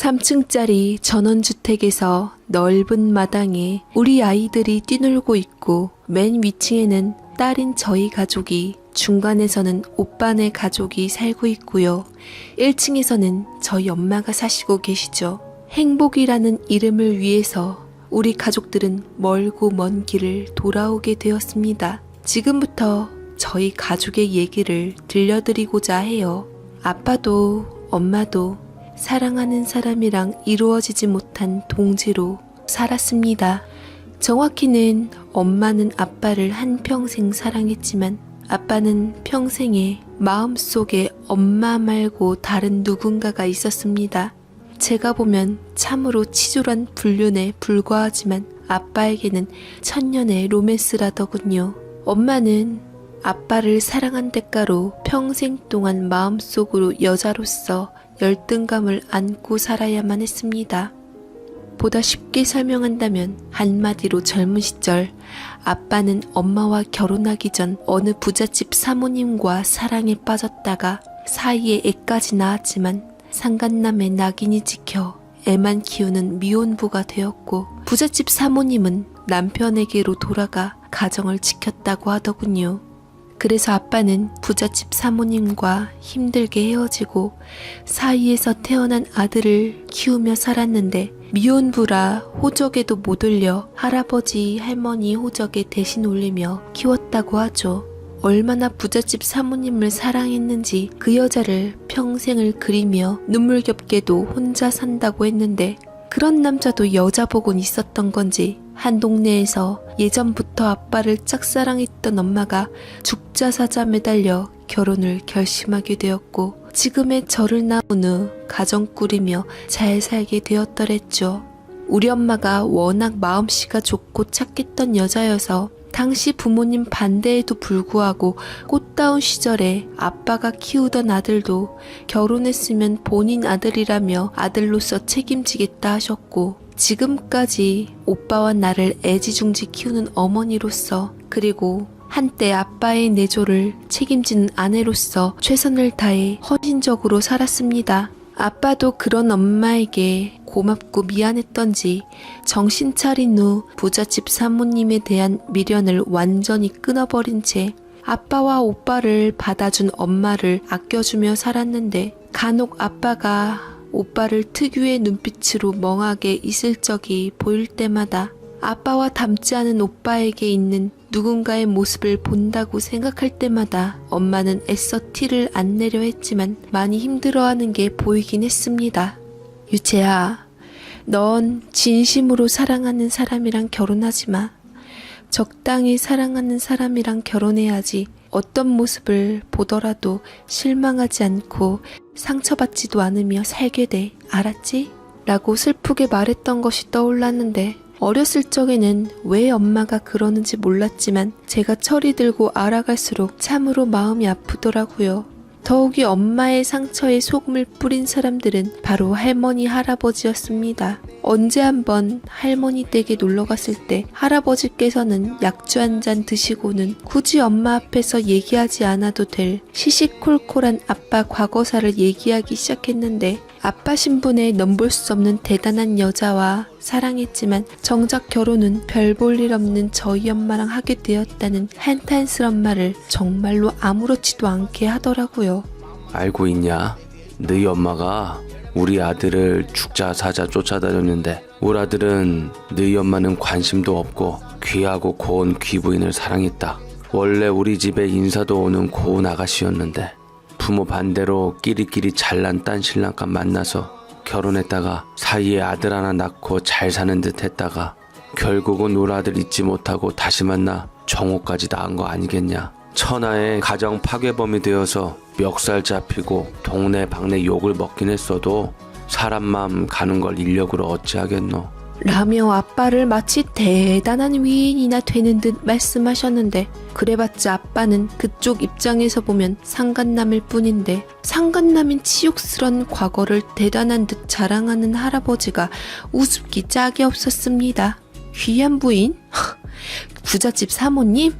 3층짜리 전원주택에서 넓은 마당에 우리 아이들이 뛰놀고 있고 맨 위층에는 딸인 저희 가족이, 중간에서는 오빠네 가족이 살고 있고요. 1층에서는 저희 엄마가 사시고 계시죠. 행복이라는 이름을 위해서 우리 가족들은 멀고 먼 길을 돌아오게 되었습니다. 지금부터 저희 가족의 얘기를 들려드리고자 해요. 아빠도 엄마도 사랑하는 사람이랑 이루어지지 못한 동지로 살았습니다. 정확히는 엄마는 아빠를 한평생 사랑했지만 아빠는 평생에 마음속에 엄마 말고 다른 누군가가 있었습니다. 제가 보면 참으로 치졸한 불륜에 불과하지만 아빠에게는 천년의 로맨스라더군요. 엄마는 아빠를 사랑한 대가로 평생 동안 마음속으로 여자로서 열등감을 안고 살아야만 했습니다. 보다 쉽게 설명한다면 한마디로 젊은 시절 아빠는 엄마와 결혼하기 전 어느 부잣집 사모님과 사랑에 빠졌다가 사이에 애까지 낳았지만 상간남의 낙인이 찍혀 애만 키우는 미혼부가 되었고 부잣집 사모님은 남편에게로 돌아가 가정을 지켰다고 하더군요. 그래서 아빠는 부잣집 사모님과 힘들게 헤어지고 사이에서 태어난 아들을 키우며 살았는데 미혼부라 호적에도 못 올려 할아버지 할머니 호적에 대신 올리며 키웠다고 하죠. 얼마나 부잣집 사모님을 사랑했는지 그 여자를 평생을 그리며 눈물겹게도 혼자 산다고 했는데 그런 남자도 여자 복은 있었던 건지 한 동네에서 예전부터 아빠를 짝사랑했던 엄마가 죽자 사자 매달려 결혼을 결심하게 되었고 지금의 저를 낳은 후 가정 꾸리며 잘 살게 되었더랬죠. 우리 엄마가 워낙 마음씨가 좋고 착했던 여자여서 당시 부모님 반대에도 불구하고 꽃다운 시절에 아빠가 키우던 아들도 결혼했으면 본인 아들이라며 아들로서 책임지겠다 하셨고 지금까지 오빠와 나를 애지중지 키우는 어머니로서 그리고 한때 아빠의 내조를 책임지는 아내로서 최선을 다해 헌신적으로 살았습니다. 아빠도 그런 엄마에게 고맙고 미안했던지 정신 차린 후 부잣집 사모님에 대한 미련을 완전히 끊어버린 채 아빠와 오빠를 받아준 엄마를 아껴주며 살았는데 간혹 아빠가 오빠를 특유의 눈빛으로 멍하게 있을 적이 보일 때마다 아빠와 닮지 않은 오빠에게 있는 누군가의 모습을 본다고 생각할 때마다 엄마는 애써 티를 안 내려 했지만 많이 힘들어하는 게 보이긴 했습니다. 유채야, 넌 진심으로 사랑하는 사람이랑 결혼하지 마. 적당히 사랑하는 사람이랑 결혼해야지 어떤 모습을 보더라도 실망하지 않고 상처받지도 않으며 살게 돼. 알았지? 라고 슬프게 말했던 것이 떠올랐는데 어렸을 적에는 왜 엄마가 그러는지 몰랐지만 제가 철이 들고 알아갈수록 참으로 마음이 아프더라고요. 더욱이 엄마의 상처에 소금을 뿌린 사람들은 바로 할머니 할아버지였습니다. 언제 한번 할머니 댁에 놀러갔을 때 할아버지께서는 약주 한 잔 드시고는 굳이 엄마 앞에서 얘기하지 않아도 될 시시콜콜한 아빠 과거사를 얘기하기 시작했는데 아빠 신분에 넘볼 수 없는 대단한 여자와 사랑했지만 정작 결혼은 별 볼 일 없는 저희 엄마랑 하게 되었다는 한탄스런 말을 정말로 아무렇지도 않게 하더라고요. 알고 있냐? 너희 엄마가 우리 아들을 죽자 사자 쫓아다녔는데 우리 아들은 너희 엄마는 관심도 없고 귀하고 고운 귀부인을 사랑했다. 원래 우리 집에 인사도 오는 고운 아가씨였는데 부모 반대로 끼리끼리 잘난 딴 신랑과 만나서 결혼했다가 사이에 아들 하나 낳고 잘 사는 듯 했다가 결국은 우리 아들 잊지 못하고 다시 만나 정호까지 낳은 거 아니겠냐. 천하의 가정 파괴범이 되어서 멱살 잡히고 동네 방네 욕을 먹긴 했어도 사람 마음 가는 걸 인력으로 어찌하겠노. 라며 아빠를 마치 대단한 위인이나 되는 듯 말씀하셨는데 그래봤자 아빠는 그쪽 입장에서 보면 상간남일 뿐인데 상간남인 치욕스런 과거를 대단한 듯 자랑하는 할아버지가 우습기 짝이 없었습니다. 귀한 부인? 부잣집 사모님?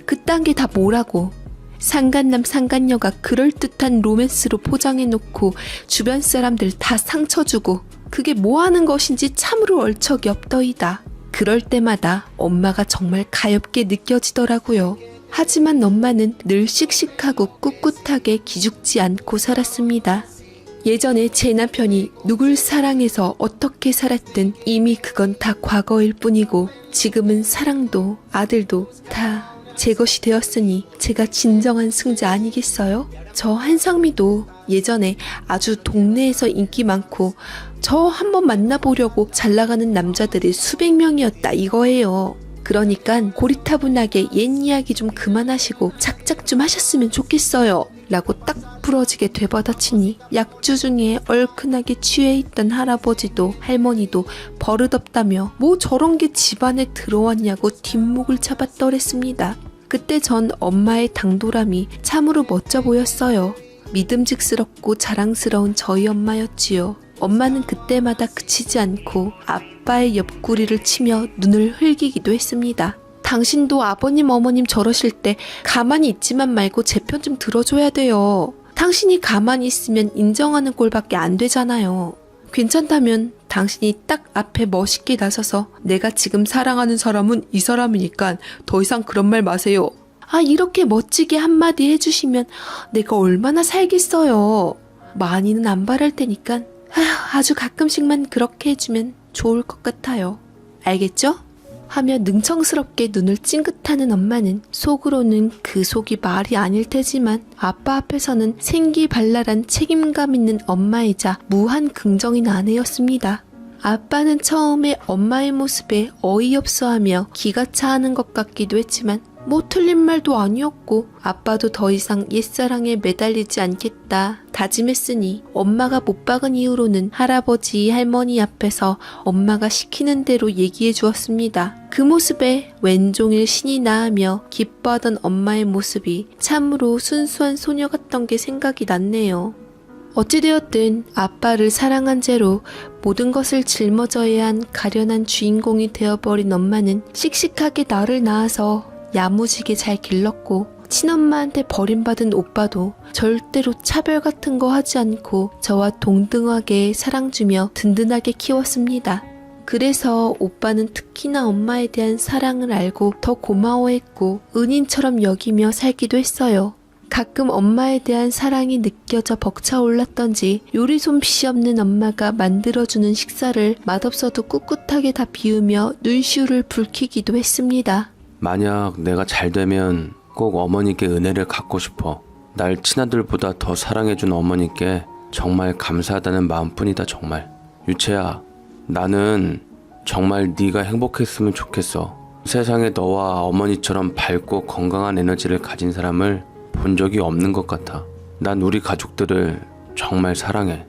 그딴 게 다 뭐라고. 상간남 상간녀가 그럴듯한 로맨스로 포장해놓고 주변 사람들 다 상처 주고 그게 뭐 하는 것인지 참으로 얼척이 없더이다. 그럴 때마다 엄마가 정말 가엾게 느껴지더라고요. 하지만 엄마는 늘 씩씩하고 꿋꿋하게 기죽지 않고 살았습니다. 예전에 제 남편이 누굴 사랑해서 어떻게 살았든 이미 그건 다 과거일 뿐이고 지금은 사랑도 아들도 다 제 것이 되었으니 제가 진정한 승자 아니겠어요? 저 한상미도 예전에 아주 동네에서 인기 많고 저 한번 만나보려고 잘나가는 남자들이 수백 명이었다 이거예요. 그러니까 고리타분하게 옛 이야기 좀 그만하시고 착착 좀 하셨으면 좋겠어요. 라고 딱 부러지게 되받아치니 약주 중에 얼큰하게 취해 있던 할아버지도 할머니도 버릇없다며 뭐 저런 게 집안에 들어왔냐고 뒷목을 잡았더랬습니다. 그때 전 엄마의 당돌함이 참으로 멋져 보였어요. 믿음직스럽고 자랑스러운 저희 엄마였지요. 엄마는 그때마다 그치지 않고 아빠의 옆구리를 치며 눈을 흘기기도 했습니다. 당신도 아버님 어머님 저러실 때 가만히 있지만 말고 제 편 좀 들어줘야 돼요. 당신이 가만히 있으면 인정하는 꼴밖에 안 되잖아요. 괜찮다면 당신이 딱 앞에 멋있게 나서서 내가 지금 사랑하는 사람은 이 사람이니까 더 이상 그런 말 마세요. 아, 이렇게 멋지게 한마디 해주시면 내가 얼마나 살겠어요. 많이는 안 바랄 테니까 아주 가끔씩만 그렇게 해주면 좋을 것 같아요. 알겠죠? 하며 능청스럽게 눈을 찡긋하는 엄마는 속으로는 그 속이 말이 아닐 테지만 아빠 앞에서는 생기발랄한 책임감 있는 엄마이자 무한 긍정인 아내였습니다. 아빠는 처음에 엄마의 모습에 어이없어하며 기가 차하는 것 같기도 했지만 뭐 틀린 말도 아니었고 아빠도 더 이상 옛사랑에 매달리지 않겠다 다짐했으니 엄마가 못 박은 이후로는 할아버지 할머니 앞에서 엄마가 시키는 대로 얘기해 주었습니다. 그 모습에 왼종일 신이 나하며 기뻐하던 엄마의 모습이 참으로 순수한 소녀 같던 게 생각이 났네요. 어찌되었든 아빠를 사랑한 죄로 모든 것을 짊어져야 한 가련한 주인공이 되어버린 엄마는 씩씩하게 나를 낳아서 야무지게 잘 길렀고 친엄마한테 버림받은 오빠도 절대로 차별 같은 거 하지 않고 저와 동등하게 사랑 주며 든든하게 키웠습니다. 그래서 오빠는 특히나 엄마에 대한 사랑을 알고 더 고마워했고 은인처럼 여기며 살기도 했어요. 가끔 엄마에 대한 사랑이 느껴져 벅차올랐던지 요리 솜씨 없는 엄마가 만들어주는 식사를 맛없어도 꿋꿋하게 다 비우며 눈시울을 붉히기도 했습니다. 만약 내가 잘 되면 꼭 어머니께 은혜를 갚고 싶어. 날 친아들보다 더 사랑해준 어머니께 정말 감사하다는 마음뿐이다 정말. 유채야, 나는 정말 네가 행복했으면 좋겠어. 세상에 너와 어머니처럼 밝고 건강한 에너지를 가진 사람을 본 적이 없는 것 같아. 난 우리 가족들을 정말 사랑해.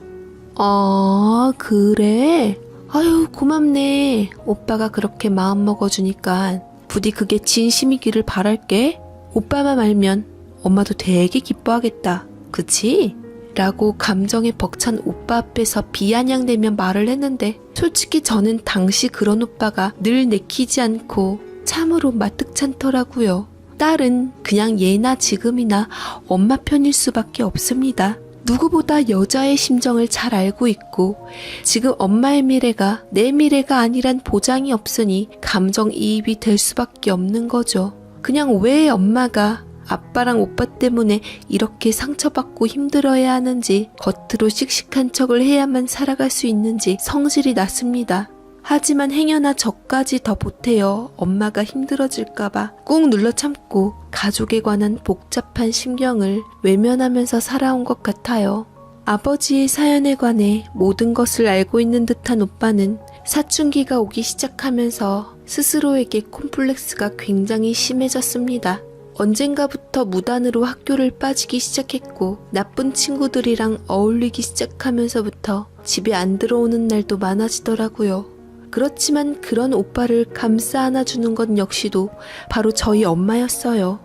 아, 그래? 아유, 고맙네. 오빠가 그렇게 마음 먹어주니까 부디 그게 진심이기를 바랄게. 오빠만 알면 엄마도 되게 기뻐하겠다. 그치? 라고 감정에 벅찬 오빠 앞에서 비아냥대며 말을 했는데 솔직히 저는 당시 그런 오빠가 늘 내키지 않고 참으로 마뜩찮더라고요. 딸은 그냥 예나 지금이나 엄마 편일 수밖에 없습니다. 누구보다 여자의 심정을 잘 알고 있고 지금 엄마의 미래가 내 미래가 아니란 보장이 없으니 감정이입이 될 수밖에 없는 거죠. 그냥 왜 엄마가 아빠랑 오빠 때문에 이렇게 상처받고 힘들어야 하는지 겉으로 씩씩한 척을 해야만 살아갈 수 있는지 성질이 났습니다. 하지만 행여나 저까지 더 보태어 엄마가 힘들어질까봐 꾹 눌러 참고 가족에 관한 복잡한 심경을 외면하면서 살아온 것 같아요. 아버지의 사연에 관해 모든 것을 알고 있는 듯한 오빠는 사춘기가 오기 시작하면서 스스로에게 콤플렉스가 굉장히 심해졌습니다. 언젠가부터 무단으로 학교를 빠지기 시작했고 나쁜 친구들이랑 어울리기 시작하면서부터 집에 안 들어오는 날도 많아지더라고요. 그렇지만 그런 오빠를 감싸 안아주는 것 역시도 바로 저희 엄마였어요.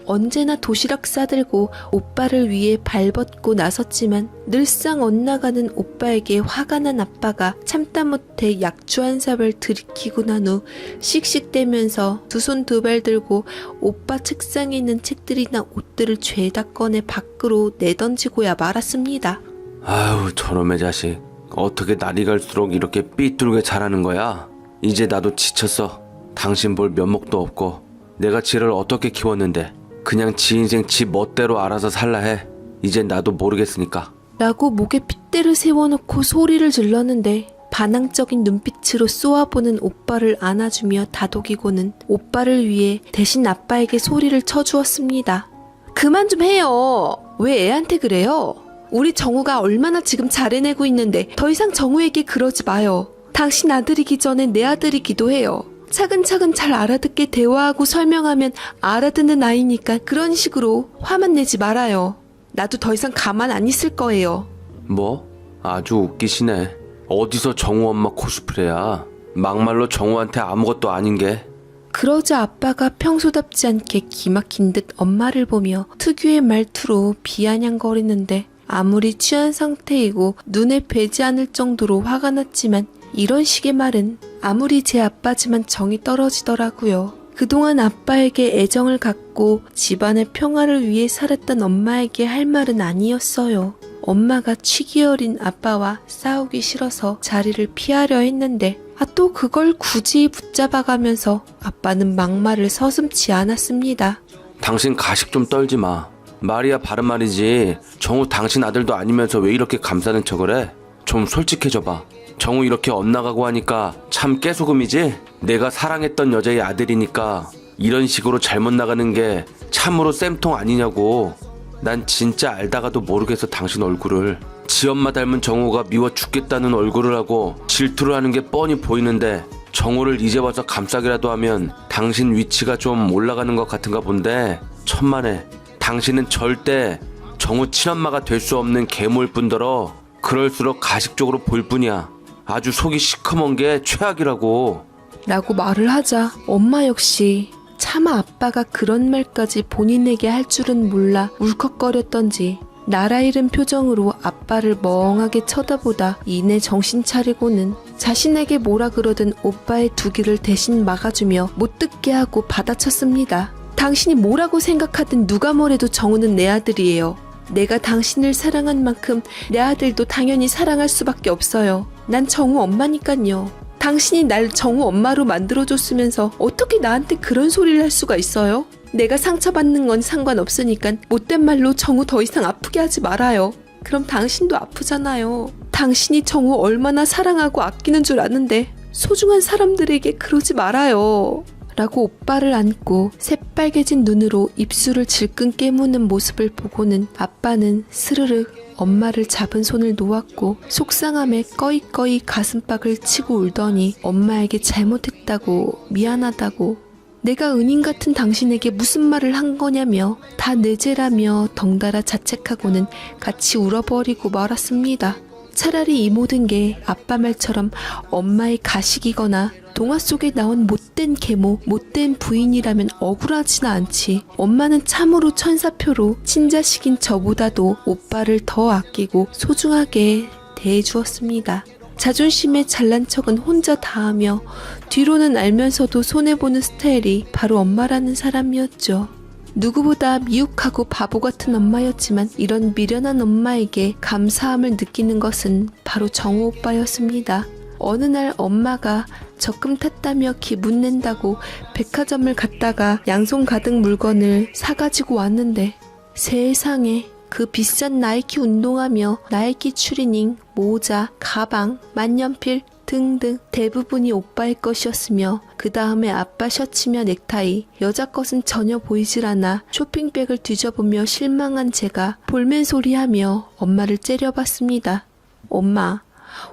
언제나 도시락 싸들고 오빠를 위해 발벗고 나섰지만 늘상 엇나가는 오빠에게 화가 난 아빠가 참다 못해 약주 한 삽을 들이키고 난 후 씩씩대면서 두 손 두 발 들고 오빠 책상에 있는 책들이나 옷들을 죄다 꺼내 밖으로 내던지고야 말았습니다. 아유 저놈의 자식. 어떻게 날이 갈수록 이렇게 삐뚤게 자라는 거야? 이제 나도 지쳤어. 당신 볼 면목도 없고 내가 지를 어떻게 키웠는데 그냥 지 인생 지 멋대로 알아서 살라 해. 이젠 나도 모르겠으니까. 라고 목에 핏대를 세워놓고 소리를 질렀는데 반항적인 눈빛으로 쏘아보는 오빠를 안아주며 다독이고는 오빠를 위해 대신 아빠에게 소리를 쳐주었습니다. 그만 좀 해요. 왜 애한테 그래요? 우리 정우가 얼마나 지금 잘해내고 있는데 더 이상 정우에게 그러지 마요. 당신 아들이기 전에 내 아들이기도 해요. 차근차근 잘 알아듣게 대화하고 설명하면 알아듣는 아이니까 그런 식으로 화만 내지 말아요. 나도 더 이상 가만 안 있을 거예요. 뭐? 아주 웃기시네. 어디서 정우 엄마 코스프레야. 막말로 정우한테 아무것도 아닌 게. 그러자 아빠가 평소답지 않게 기막힌 듯 엄마를 보며 특유의 말투로 비아냥거리는데 아무리 취한 상태이고 눈에 뵈지 않을 정도로 화가 났지만 이런 식의 말은 아무리 제 아빠지만 정이 떨어지더라고요. 그동안 아빠에게 애정을 갖고 집안의 평화를 위해 살았던 엄마에게 할 말은 아니었어요. 엄마가 취기 어린 아빠와 싸우기 싫어서 자리를 피하려 했는데 또 그걸 굳이 붙잡아가면서 아빠는 막말을 서슴지 않았습니다. 당신 가식 좀 떨지 마. 말이야 바른 말이지. 정우 당신 아들도 아니면서 왜 이렇게 감싸는 척을 해? 좀 솔직해져봐. 정우 이렇게 엇나가고 하니까 참 깨소금이지? 내가 사랑했던 여자의 아들이니까 이런 식으로 잘못 나가는 게 참으로 쌤통 아니냐고. 난 진짜 알다가도 모르겠어 당신 얼굴을. 지 엄마 닮은 정우가 미워 죽겠다는 얼굴을 하고 질투를 하는 게 뻔히 보이는데 정우를 이제 와서 감싸기라도 하면 당신 위치가 좀 올라가는 것 같은가 본데 천만에. 당신은 절대 정우 친엄마가 될 수 없는 계모일 뿐더러 그럴수록 가식적으로 보일 뿐이야. 아주 속이 시커먼 게 최악이라고. 라고 말을 하자 엄마 역시 차마 아빠가 그런 말까지 본인에게 할 줄은 몰라 울컥거렸던지 나라 잃은 표정으로 아빠를 멍하게 쳐다보다 이내 정신 차리고는 자신에게 뭐라 그러든 오빠의 두 귀를 대신 막아주며 못 듣게 하고 받아쳤습니다. 당신이 뭐라고 생각하든 누가 뭐래도 정우는 내 아들이에요. 내가 당신을 사랑한 만큼 내 아들도 당연히 사랑할 수밖에 없어요. 난 정우 엄마니깐요. 당신이 날 정우 엄마로 만들어줬으면서 어떻게 나한테 그런 소리를 할 수가 있어요? 내가 상처받는 건 상관없으니까 못된 말로 정우 더 이상 아프게 하지 말아요. 그럼 당신도 아프잖아요. 당신이 정우 얼마나 사랑하고 아끼는 줄 아는데 소중한 사람들에게 그러지 말아요. 라고 오빠를 안고 새빨개진 눈으로 입술을 질끈 깨무는 모습을 보고는 아빠는 스르륵 엄마를 잡은 손을 놓았고 속상함에 꺼이꺼이 가슴팍을 치고 울더니 엄마에게 잘못했다고 미안하다고 내가 은인 같은 당신에게 무슨 말을 한 거냐며 다 내 죄라며 덩달아 자책하고는 같이 울어버리고 말았습니다. 차라리 이 모든 게 아빠 말처럼 엄마의 가식이거나 동화 속에 나온 못된 계모, 못된 부인이라면 억울하지는 않지. 엄마는 참으로 천사표로 친자식인 저보다도 오빠를 더 아끼고 소중하게 대해주었습니다. 자존심에 잘난 척은 혼자 다 하며 뒤로는 알면서도 손해보는 스타일이 바로 엄마라는 사람이었죠. 누구보다 미욱하고 바보 같은 엄마였지만 이런 미련한 엄마에게 감사함을 느끼는 것은 바로 정우 오빠였습니다. 어느 날 엄마가 적금 탔다며 기분 낸다고 백화점을 갔다가 양손 가득 물건을 사가지고 왔는데 세상에 그 비싼 나이키 운동화며 나이키 추리닝, 모자, 가방, 만년필 등등 대부분이 오빠의 것이었으며 그 다음에 아빠 셔츠며 넥타이, 여자 것은 전혀 보이질 않아 쇼핑백을 뒤져보며 실망한 제가 볼멘소리하며 엄마를 째려봤습니다. 엄마,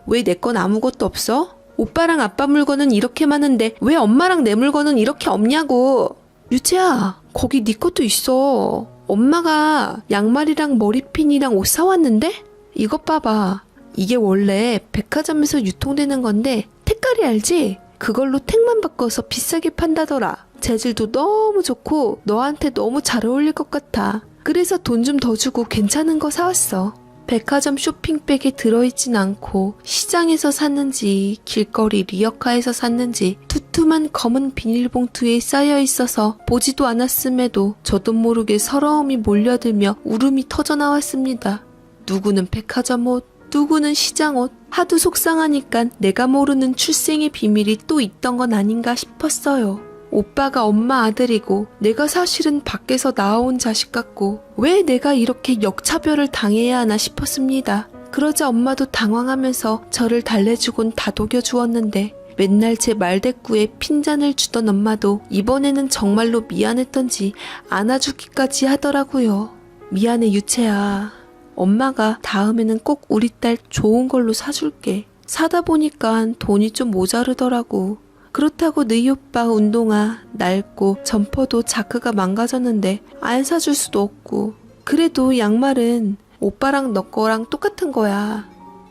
왜 내 건 아무것도 없어? 오빠랑 아빠 물건은 이렇게 많은데 왜 엄마랑 내 물건은 이렇게 없냐고. 유채야, 거기 네 것도 있어. 엄마가 양말이랑 머리핀이랑 옷 사왔는데? 이것 봐봐. 이게 원래 백화점에서 유통되는 건데 택깔이 알지? 그걸로 택만 바꿔서 비싸게 판다더라. 재질도 너무 좋고 너한테 너무 잘 어울릴 것 같아. 그래서 돈 좀 더 주고 괜찮은 거 사왔어. 백화점 쇼핑백에 들어있진 않고 시장에서 샀는지 길거리 리어카에서 샀는지 두툼한 검은 비닐봉투에 쌓여있어서 보지도 않았음에도 저도 모르게 서러움이 몰려들며 울음이 터져나왔습니다. 누구는 백화점 옷, 누구는 시장옷. 하도 속상하니까 내가 모르는 출생의 비밀이 또 있던 건 아닌가 싶었어요. 오빠가 엄마 아들이고 내가 사실은 밖에서 나온 자식 같고 왜 내가 이렇게 역차별을 당해야 하나 싶었습니다. 그러자 엄마도 당황하면서 저를 달래주곤 다독여 주었는데 맨날 제 말대꾸에 핀잔을 주던 엄마도 이번에는 정말로 미안했던지 안아주기까지 하더라고요. 미안해 유채야. 엄마가 다음에는 꼭 우리 딸 좋은 걸로 사줄게. 사다 보니까 돈이 좀 모자르더라고. 그렇다고 너희 오빠 운동화, 낡고 점퍼도 자크가 망가졌는데 안 사줄 수도 없고. 그래도 양말은 오빠랑 너 거랑 똑같은 거야.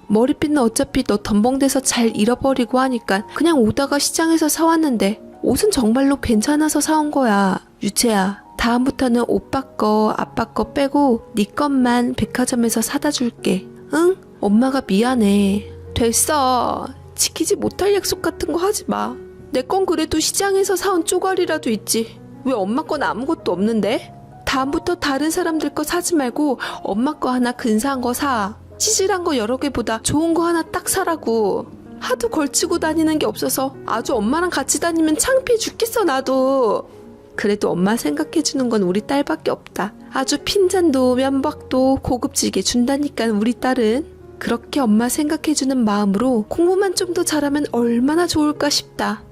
머리핀은 어차피 너 덤벙대서 잘 잃어버리고 하니까 그냥 오다가 시장에서 사왔는데 옷은 정말로 괜찮아서 사온 거야. 유채야, 다음부터는 오빠 거, 아빠 거 빼고 네 것만 백화점에서 사다 줄게. 응? 엄마가 미안해. 됐어. 지키지 못할 약속 같은 거 하지 마. 내 건 그래도 시장에서 사온 쪼가리라도 있지. 왜 엄마 건 아무것도 없는데? 다음부터 다른 사람들 거 사지 말고 엄마 거 하나 근사한 거 사. 치질한 거 여러 개보다 좋은 거 하나 딱 사라고. 하도 걸치고 다니는 게 없어서 아주 엄마랑 같이 다니면 창피해 죽겠어 나도. 그래도 엄마 생각해주는 건 우리 딸밖에 없다. 아주 핀잔도 면박도 고급지게 준다니까 우리 딸은. 그렇게 엄마 생각해주는 마음으로 공부만 좀 더 잘하면 얼마나 좋을까 싶다.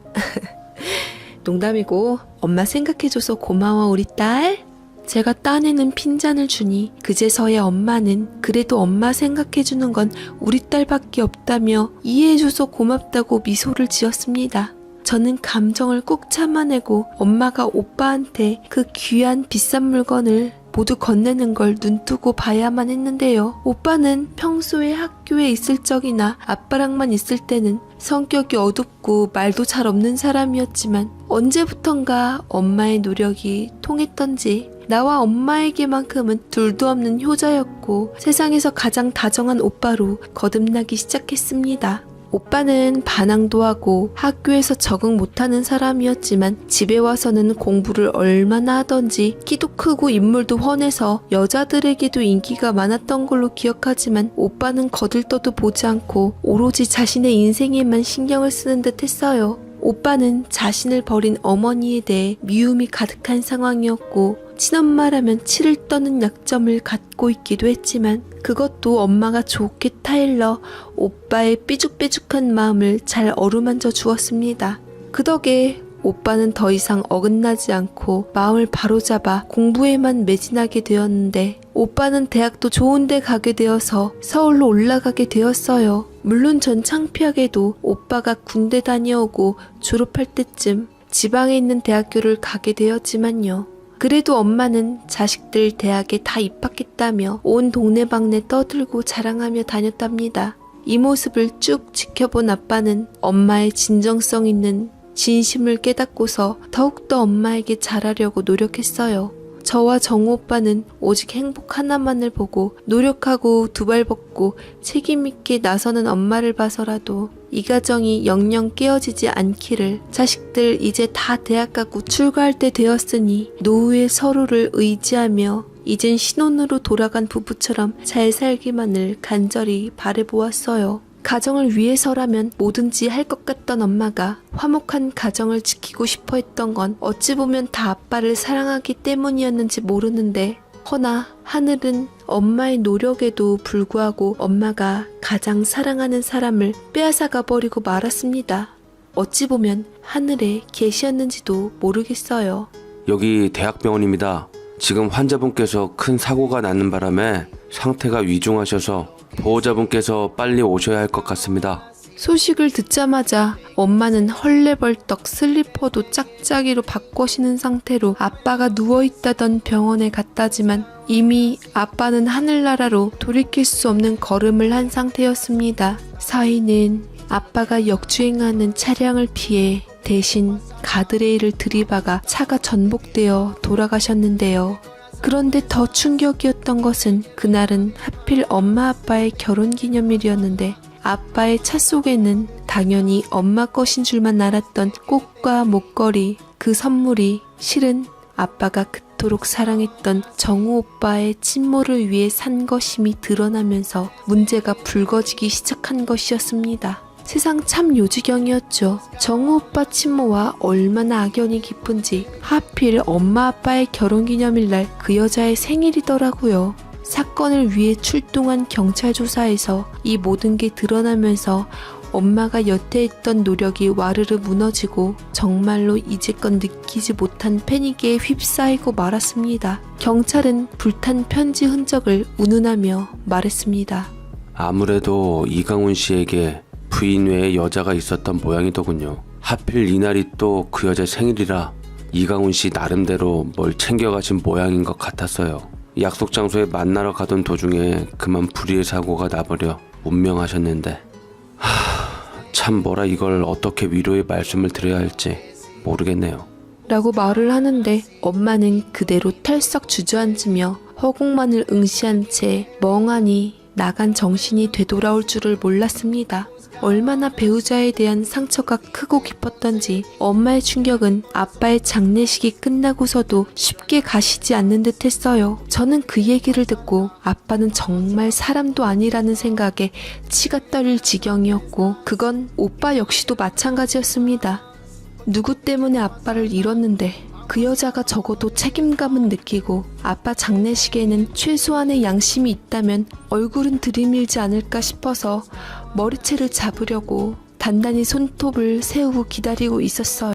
농담이고 엄마 생각해줘서 고마워 우리 딸. 제가 따내는 핀잔을 주니 그제서야 엄마는 그래도 엄마 생각해주는 건 우리 딸밖에 없다며 이해해줘서 고맙다고 미소를 지었습니다. 저는 감정을 꾹 참아내고 엄마가 오빠한테 그 귀한 비싼 물건을 모두 건네는 걸 눈뜨고 봐야만 했는데요. 오빠는 평소에 학교에 있을 적이나 아빠랑만 있을 때는 성격이 어둡고 말도 잘 없는 사람이었지만 언제부턴가 엄마의 노력이 통했던지 나와 엄마에게만큼은 둘도 없는 효자였고 세상에서 가장 다정한 오빠로 거듭나기 시작했습니다. 오빠는 반항도 하고 학교에서 적응 못하는 사람이었지만 집에 와서는 공부를 얼마나 하던지 키도 크고 인물도 훤해서 여자들에게도 인기가 많았던 걸로 기억하지만 오빠는 거들떠도 보지 않고 오로지 자신의 인생에만 신경을 쓰는 듯 했어요. 오빠는 자신을 버린 어머니에 대해 미움이 가득한 상황이었고 친엄마라면 치를 떠는 약점을 갖고 있기도 했지만 그것도 엄마가 좋게 타일러 오빠의 삐죽삐죽한 마음을 잘 어루만져 주었습니다. 그 덕에 오빠는 더 이상 어긋나지 않고 마음을 바로잡아 공부에만 매진하게 되었는데 오빠는 대학도 좋은 데 가게 되어서 서울로 올라가게 되었어요. 물론 전 창피하게도 오빠가 군대 다녀오고 졸업할 때쯤 지방에 있는 대학교를 가게 되었지만요. 그래도 엄마는 자식들 대학에 다 입학했다며 온 동네방네 떠들고 자랑하며 다녔답니다. 이 모습을 쭉 지켜본 아빠는 엄마의 진정성 있는 진심을 깨닫고서 더욱더 엄마에게 잘하려고 노력했어요. 저와 정우 오빠는 오직 행복 하나만을 보고 노력하고 두 발 벗고 책임있게 나서는 엄마를 봐서라도 이 가정이 영영 깨어지지 않기를. 자식들 이제 다 대학 가고 출가할 때 되었으니 노후에 서로를 의지하며 이젠 신혼으로 돌아간 부부처럼 잘 살기만을 간절히 바라보았어요. 가정을 위해서라면 뭐든지 할 것 같던 엄마가 화목한 가정을 지키고 싶어 했던 건 어찌 보면 다 아빠를 사랑하기 때문이었는지 모르는데 허나 하늘은 엄마의 노력에도 불구하고 엄마가 가장 사랑하는 사람을 빼앗아가 버리고 말았습니다. 어찌 보면 하늘의 계시였는지도 모르겠어요. 여기 대학병원입니다. 지금 환자분께서 큰 사고가 나는 바람에 상태가 위중하셔서 보호자분께서 빨리 오셔야 할 것 같습니다. 소식을 듣자마자 엄마는 헐레벌떡 슬리퍼도 짝짝이로 바꿔 신은 상태로 아빠가 누워있다던 병원에 갔다지만 이미 아빠는 하늘나라로 돌이킬 수 없는 걸음을 한 상태였습니다. 사인은 아빠가 역주행하는 차량을 피해 대신 가드레일을 들이박아 차가 전복되어 돌아가셨는데요. 그런데 더 충격이었던 것은 그날은 하필 엄마 아빠의 결혼기념일이었는데 아빠의 차 속에는 당연히 엄마 것인 줄만 알았던 꽃과 목걸이, 그 선물이 실은 아빠가 그토록 사랑했던 정우 오빠의 친모를 위해 산 것임이 드러나면서 문제가 불거지기 시작한 것이었습니다. 세상 참 요지경이었죠. 정우 오빠 친모와 얼마나 악연이 깊은지 하필 엄마 아빠의 결혼기념일날 그 여자의 생일이더라고요. 사건을 위해 출동한 경찰 조사에서 이 모든 게 드러나면서 엄마가 여태 했던 노력이 와르르 무너지고 정말로 이제껏 느끼지 못한 패닉에 휩싸이고 말았습니다. 경찰은 불탄 편지 흔적을 운운하며 말했습니다. 아무래도 이강훈 씨에게 부인 외에 여자가 있었던 모양이더군요. 하필 이날이 또 그 여자 생일이라 이강훈 씨 나름대로 뭘 챙겨가신 모양인 것 같았어요. 약속 장소에 만나러 가던 도중에 그만 불의의 사고가 나버려 운명하셨는데 참 뭐라 이걸 어떻게 위로의 말씀을 드려야 할지 모르겠네요. 라고 말을 하는데 엄마는 그대로 털썩 주저앉으며 허공만을 응시한 채 멍하니 나간 정신이 되돌아올 줄을 몰랐습니다. 얼마나 배우자에 대한 상처가 크고 깊었던지 엄마의 충격은 아빠의 장례식이 끝나고서도 쉽게 가시지 않는 듯 했어요. 저는 그 얘기를 듣고 아빠는 정말 사람도 아니라는 생각에 치가 떨릴 지경이었고 그건 오빠 역시도 마찬가지였습니다. 누구 때문에 아빠를 잃었는데 그 여자가 적어도 책임감은 느끼고 아빠 장례식에는 최소한의 양심이 있다면 얼굴은 들이밀지 않을까 싶어서 머리채를 잡으려고 단단히 손톱을 세우고 기다리고 있었어요.